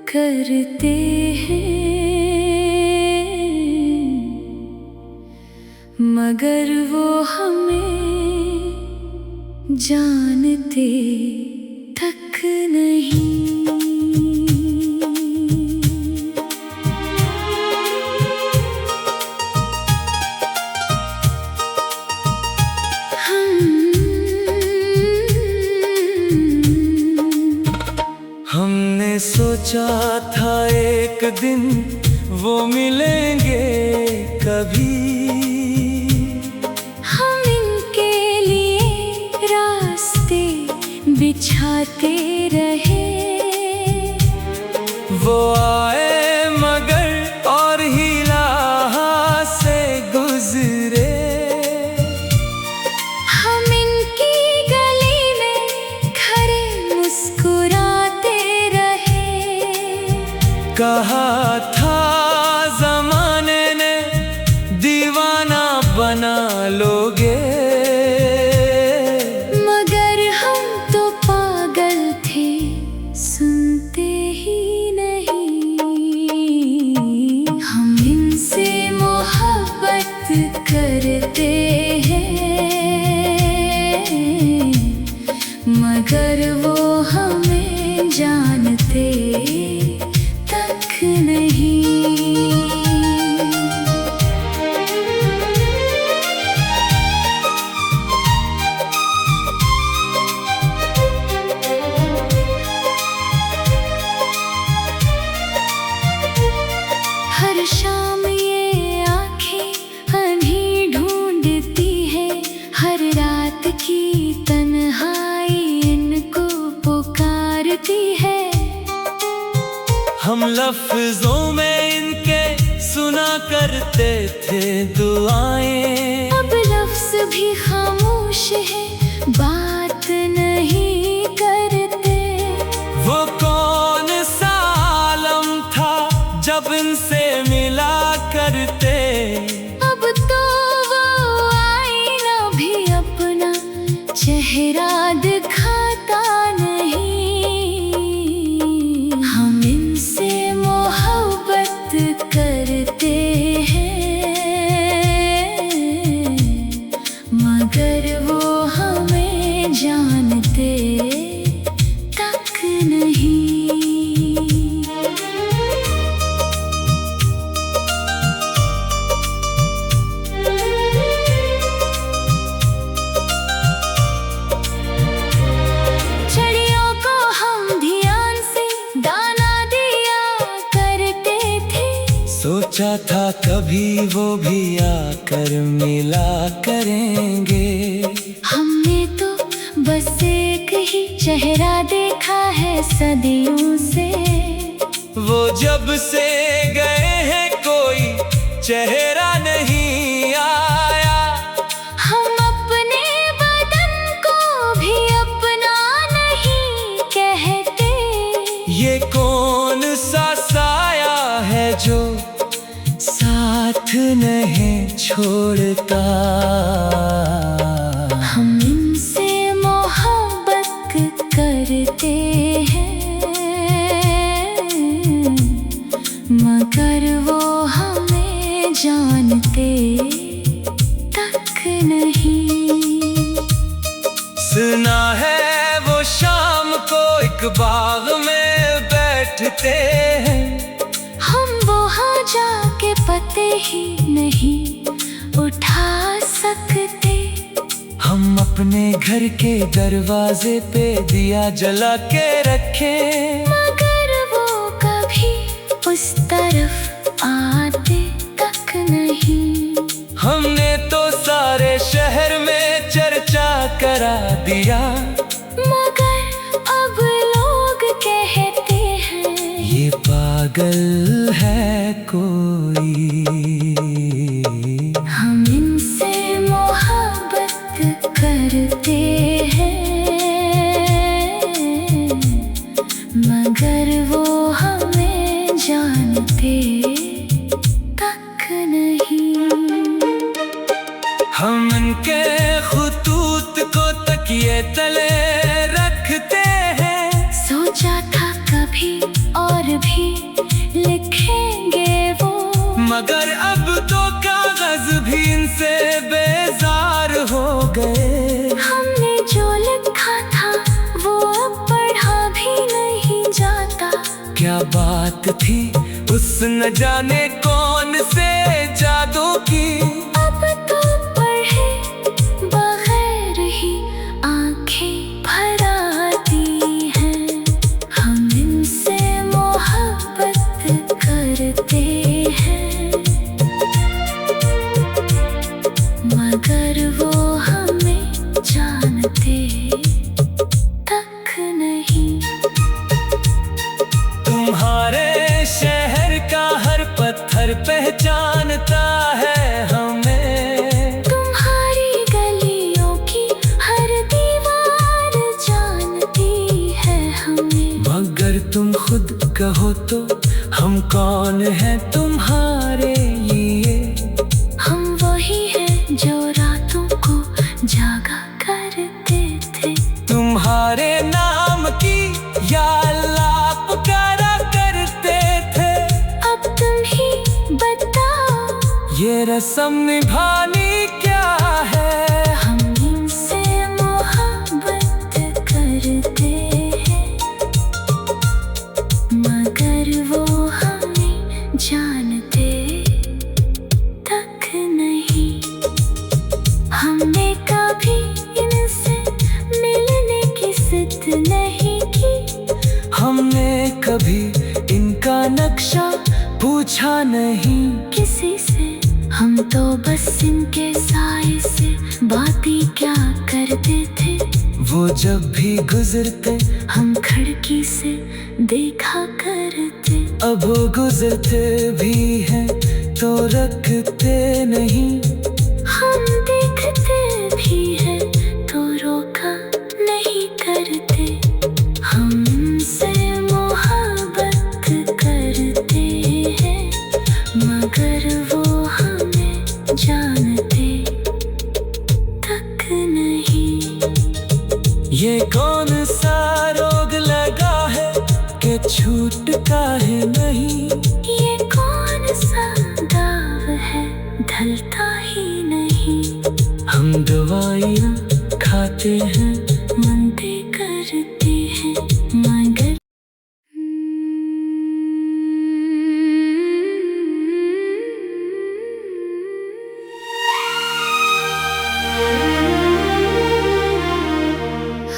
करते हैं, मगर वो हमें जानते तक नहीं। हमने सोचा था एक दिन वो मिलेंगे कभी, हम इनके लिए रास्ते बिछाते रहे। वो आए मगर और ही राह से गुजरे। हम इनकी गली में खड़े मुस्कुराते रहे। कहा था ज़माने ने दीवाना बना लोगे, मगर हम तो पागल थे, सुनते ही नहीं। हम इनसे मोहब्बत करते हैं, मगर वो हमें जानते तक नहीं। हर शाम ये आँखें अभी ढूंढती है, हर रात की तन्हाई इनको पुकारती है। हम लफ्जों में इनके सुना करते थे दुआएं। अब लफ्ज भी खामोश है, बात नहीं करते। वो कौन सा आलम था जब इनसे मिला करते। अब तो वो आईना भी अपना चेहरा दिखाता नहीं। हम इनसे मोहब्बत करते हैं, मगर वो हमें जानते तक नहीं। चिड़ियों को हम ध्यान से दाना दिया करते थे। सोचा था कभी वो भी आकर मिला करेंगे। हमने तो बस एक ही चेहरा देखा है सदियों से। वो जब से गए हैं कोई चेहरा नहीं आया। हम अपने बदन को भी अपना नहीं कहते। ये कौन सा साया है जो साथ नहीं छोड़ता। हम इनसे मोहब्बत करते हैं, मगर वो हमें जानते तक नहीं। सुना है वो शाम को एक बाग में बैठते हैं। हम वहाँ जाके पते ही नहीं उठा सकते। हम अपने घर के दरवाजे पे दिया जला के रखे, मगर वो कभी उस तरफ आते तक नहीं। हमने तो सारे शहर में चर्चा करा दिया, मगर अब लोग कहते हैं ये पागल है कोई। हम इनसे मोहब्बत करते हैं, मगर वो हमें जानते तक नहीं। हम उनके खुतूत को तकिए तले रखते हैं। सोचा था कभी और भी क्या बात थी उस न जाने कौन से जादू की। अब तो पढ़े बगैर ही आंखें भर आती हैं। हम इनसे मोहब्बत करते हैं, मगर वो हमें जानते तक नहीं। तुम्हारे शहर का हर पत्थर पहचानता है हमें, तुम्हारी गलियों की हर दीवार जानती है हमें। मगर तुम खुद कहो तो हम कौन हैं तुम्हारे लिए। हम वही हैं जो रातों को जागा करते थे। तुम्हारे नाम की या अल्लाह पुकारा करते थे। अब तुम ही बताओ ये रस्म निभानी क्या है। हम इनसे मोहब्बत करते हैं, मगर वो हमें जानते तक नहीं। हमने कभी इनसे मिलने की जिद नहीं की। हमने कभी इनका नक्शा पूछा नहीं किसी से, हम तो बस इनके साए से बातें क्या करते थे। वो जब भी गुजरते हम खिड़की से देखा करते। अब वो गुजरते भी हैं तो रखते नहीं। हम देखते भी हैं तो रोका नहीं करते। हमसे मोहब्बत करते हैं, मगर वो हमें जानते तक नहीं। ये कौन सा रोग लगा है कि छूटता है नहीं। ये कौन सा दाव है ढलता ही नहीं। हम दवाइयाँ खाते हैं, मनते करते हैं, मगर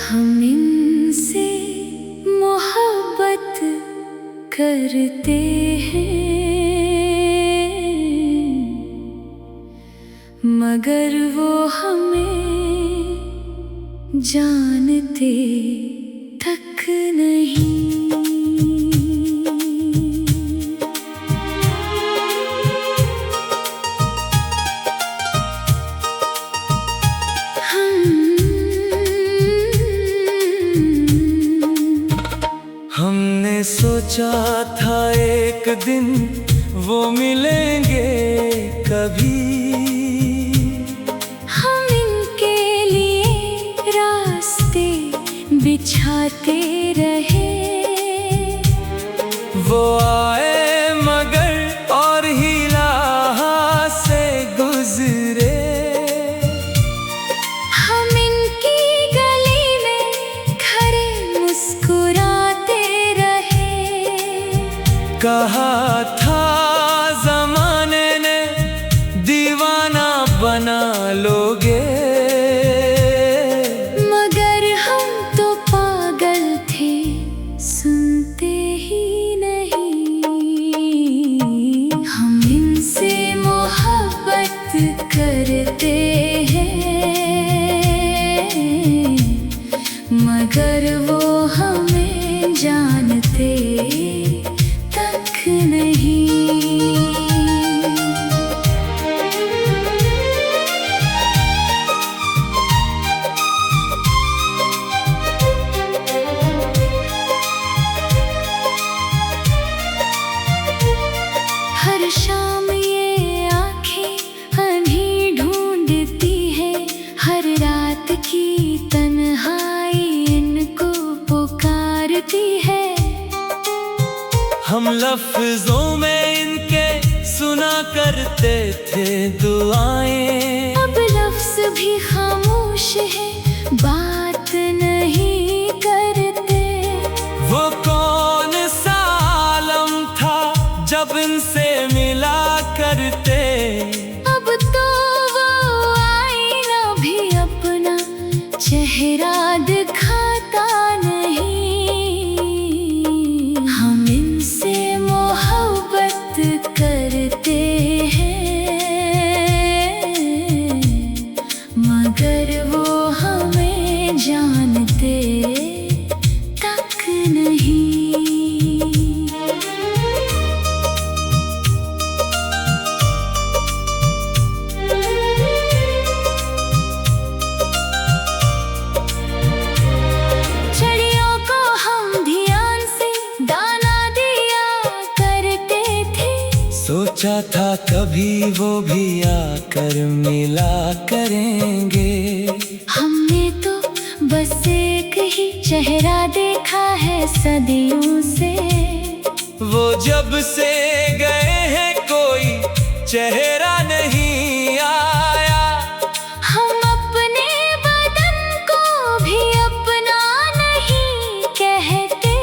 हम इनसे मोहब्बत करते हैं, मगर वो हमें जानते तक नहीं। हमने सोचा था एक दिन वो मिलेंगे कभी। हम इनके लिए रास्ते बिछाते रहे। वो आए मगर और ही राह से गुजरे। हम इनकी गली में खड़े मुस्कुराते रहे। कहा था जमाने ने दीवाना बना लोगे, मगर हम तो पागल थे, सुनते ही नहीं। हम इनसे मोहब्बत करते हैं, मगर वो हमें जानते तक नहीं। हर शाम ये आँखें अभी ढूंढती है, हर रात की तन्हाई इनको पुकारती है। हम लफ्जों में इनके सुना करते थे दुआएं। अब लफ्ज भी खामोश है, बात नहीं करते। वो कौन सा जब इनसे मिला करते। अब तो वो आईना भी अपना चेहरा दिखाता नहीं। हम इनसे मोहब्बत करते हैं, मगर वो हमें जानते तक नहीं। चिड़ियों को हम ध्यान से दाना दिया करते थे। सोचा था कभी वो भी आकर मिला करेंगे। हमने तो बस एक ही चेहरा देखा है सदियों से। वो जब से गए हैं कोई चेहरा नहीं आया। हम अपने बदन को भी अपना नहीं कहते।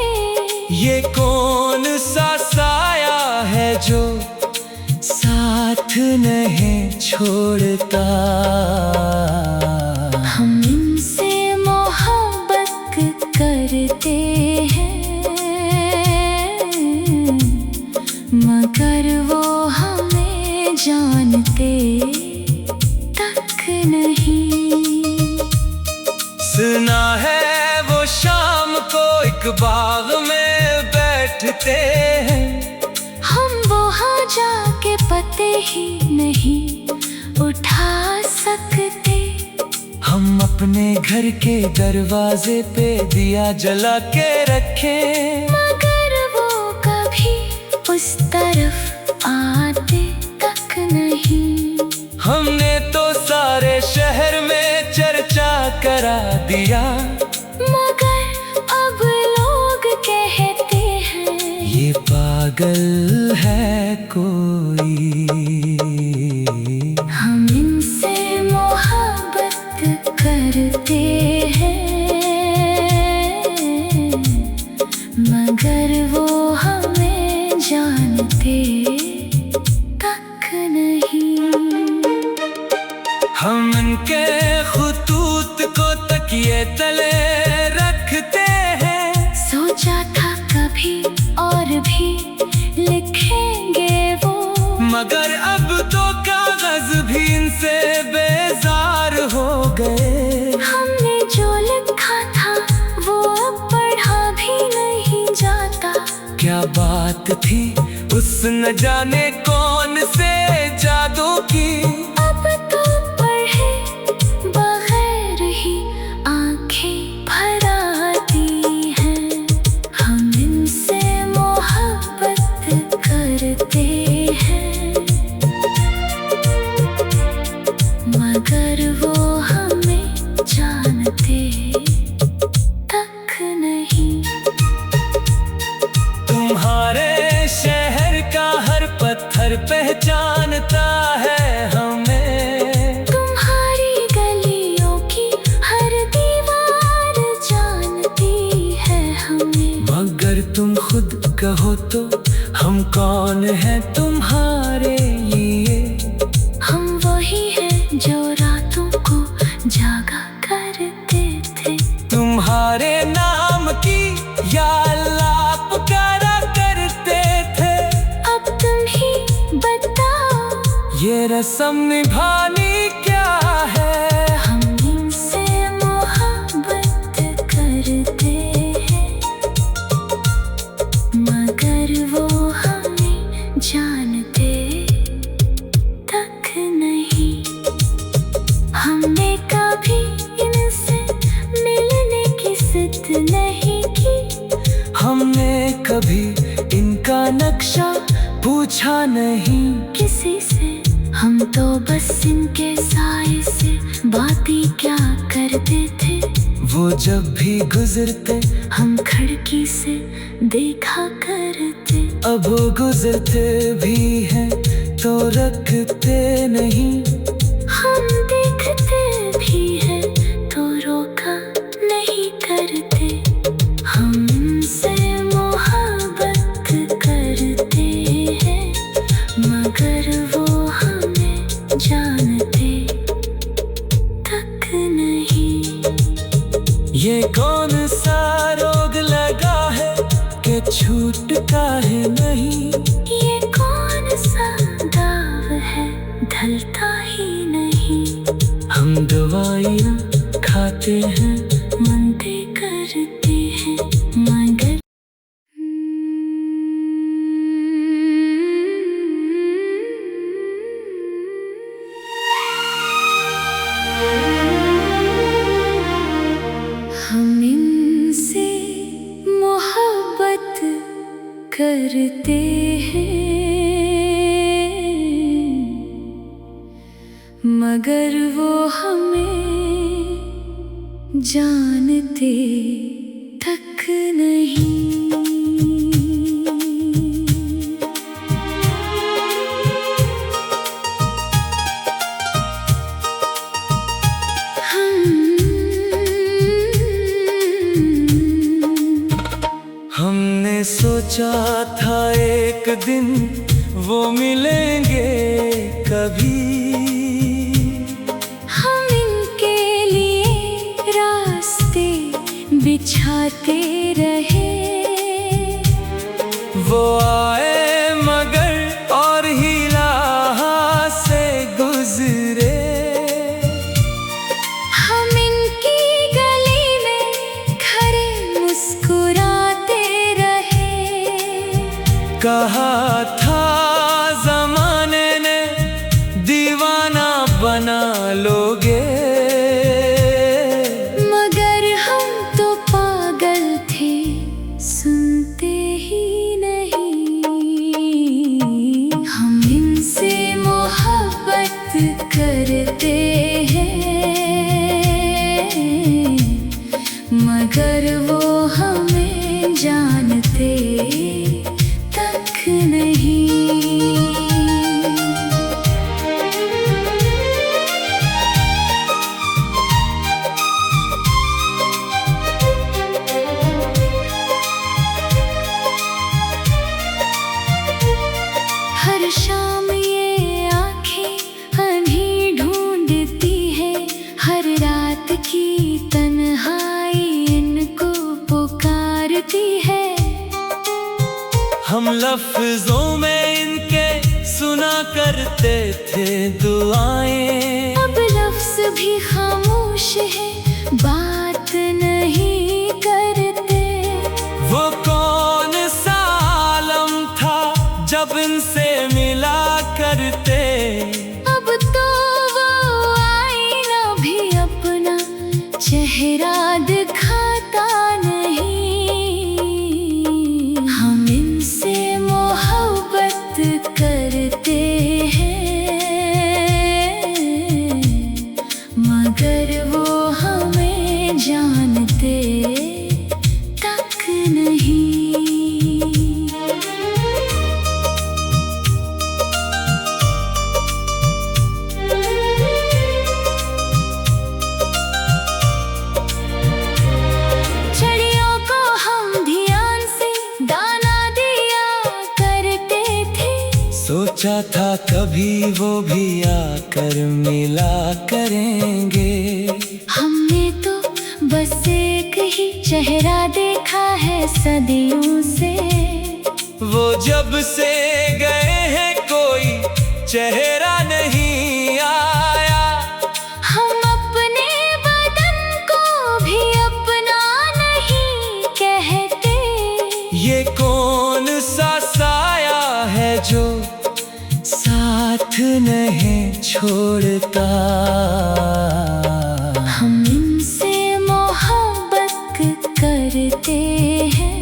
ये कौन सा साया है जो साथ नहीं छोड़ता। हम इनसे मोहब्बत करते हैं, मगर वो हमें जानते तक नहीं। सुना है वो शाम को एक बाग में बैठते हैं। हम वहाँ जाके पते ही नहीं उठा सकते। हम अपने घर के दरवाजे पे दिया जला के रखे, मगर वो कभी उस तरफ आते तक नहीं। हमने तो सारे शहर में चर्चा करा दिया, मगर अब लोग कहते हैं ये पागल है कोई। हम इनसे मोहब्बत करते हैं, मगर वो हमें जानते तक नहीं। हम उनके खुतूत को तकिए तले रखते हैं। सोचा था कभी और भी लिखेंगे वो, मगर अब तो कागज भी इनसे बेजार हो गए। हमने जो लिखा था वो अब पढ़ा भी नहीं जाता। क्या बात थी उस न जाने कौन से जादू की। अब तो पढ़े बगैर ही आंखें भर आती हैं। हम इनसे मोहब्बत करते हैं, मगर वो हमें जानते तक नहीं। तुम्हारे शहर का हर पत्थर पहचानता है हमें। तुम्हारी गलियों की हर दीवार जानती है हमें। मगर तुम खुद कहो तो हम कौन हैं तुम्हारे लिए। हम वही हैं जो रातों को जागा करते थे। तुम्हारे नाम की या अल्लाह पुकारा करते थे। अब तुम ही बताओ ये रस्म निभानी क्या है। हम इनसे मोहब्बत करते हैं, मगर वो हमें जानते तक नहीं। हमने कभी इनसे मिलने की जिद नहीं की। हमने कभी इनका नक्शा पूछा नहीं किसी से। हम तो बस इनके साए से बातें क्या करते थे। वो जब भी गुजरते हम खिड़की से देखा करते। अब वो गुजरते भी हैं तो रखते नहीं। हम देखते भी हैं तो रोका नहीं करते। हम इनसे मोहब्बत करते हैं, छूटता है नहीं। ये कौन सा दाव है, ढलता ही नहीं। हम दवाइयाँ खाते हैं, मनते करते हैं, मगर हम इनसे मोहब्बत करते हैं, मगर वो हमें जानते तक नहीं। हमने सोचा था एक दिन वो मिलेंगे कभी। हम इनके लिए रास्ते बिछाते रहे। वो आए मगर और हीला से गुजरे। हम इनकी गली में खड़े मुस्कुराते रहे। कहा था जमाने ने दीवाना बना लोगे, मगर हम तो पागल थे, सुनते ही नहीं। हम इनसे मोहब्बत करते हैं, मगर वो हमें जानते तक नहीं। हर शाम ये आँखें अभी ढूंढती है, हर रात की तन्हाई इनको पुकारती है। हम लफ्जों में इनके सुना करते थे दुआएं। अब लफ्ज भी खामोश है, बात नहीं करते। वो कौन सा आलम था जब इनसे मिला करते। अब तो वो आईना भी अपना चेहरा दिखाता नहीं। हम इनसे मोहब्बत करते हैं, मगर वो हमें जानते तक नहीं। चिड़ियों को हम ध्यान से दाना दिया करते थे। सोचा था कभी वो भी आकर मिला करेंगे। हमने तो बस एक ही चेहरा देखा है सदियों से। वो जब से गए हैं कोई चेहरा नहीं आया। हम अपने बदन को भी अपना नहीं कहते। ये कौन सा साया है जो साथ नहीं छोड़ता। हम इनसे मोहब्बत करते हैं,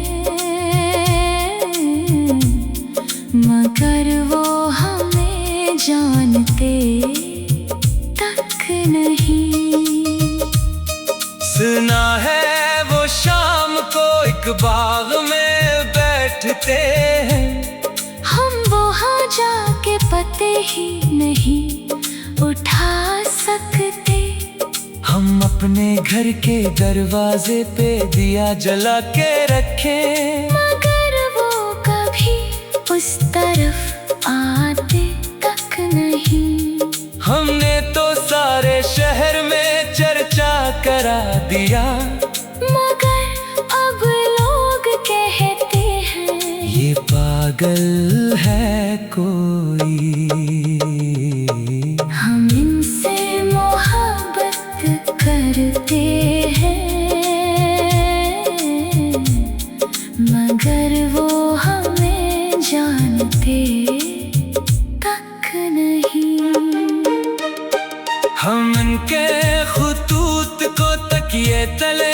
मगर वो हमें जानते तक नहीं। सुना है वो शाम को एक बाग में बैठते हैं। हम वहाँ जाके पते ही नहीं उठा सकते। हम अपने घर के दरवाजे पे दिया जला के रखें, मगर वो कभी उस तरफ आते तक नहीं। हमने तो सारे शहर में चर्चा करा दिया, मगर अब लोग कहते हैं ये पागल है कोई। हम इनसे मोहब्बत करते हैं, मगर वो हमें जानते तक नहीं। हम इनके खुतूत को तकिए तले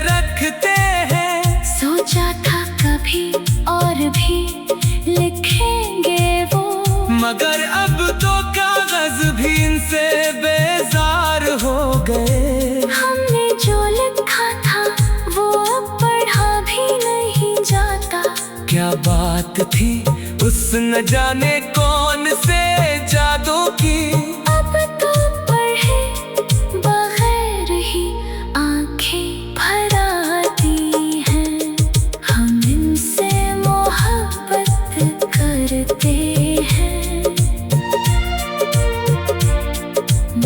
रखते हैं। सोचा था कभी और भी लिखेंगे वो, मगर अब तो कागज भी इनसे बेजार हो गए। हमने जो लिखा था वो अब पढ़ा भी नहीं जाता। क्या बात थी उस न जाने कौन से जादू की, अब तो पढ़े बगैर ही आंखें भर आती हैं। हम इनसे मोहब्बत करते हैं,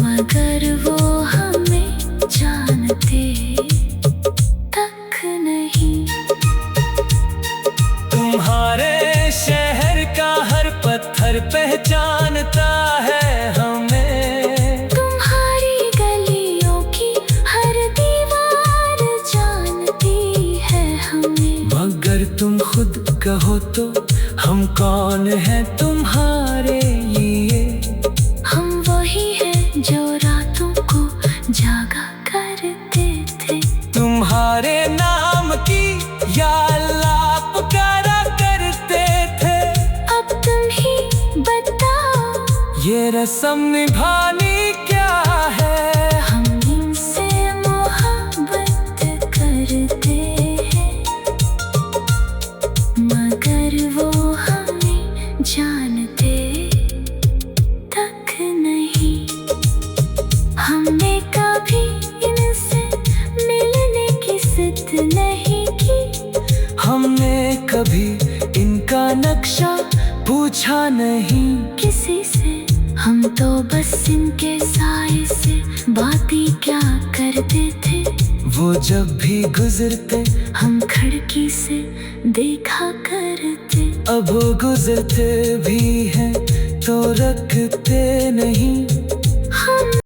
मगर वो हमें जानते तक नहीं। तुम्हारे शहर का हर पत्थर पहचानता है हमें। तुम्हारी गलियों की हर दीवार जानती है हमें। मगर तुम खुद कहो तो हम कौन हैं तुम्हारे लिए। हम वही हैं जो रातों को जागा करते थे। तुम्हारे नाम की या अल्लाह पुकारा करते थे। अब तुम ही बताओ ये रस्म निभानी क्या है। हम इनसे मोहब्बत करते हैं, मगर वो हमें जानते तक नहीं। हमने कभी इनसे मिलने की जिद नहीं की। हमने कभी इनका नक्शा पूछा नहीं किसी से, हम तो बस इनके साए से बातें क्या करते थे। वो जब भी गुजरते हम खिड़की से देखा करते। अब वो गुजरते भी हैं तो रखते नहीं।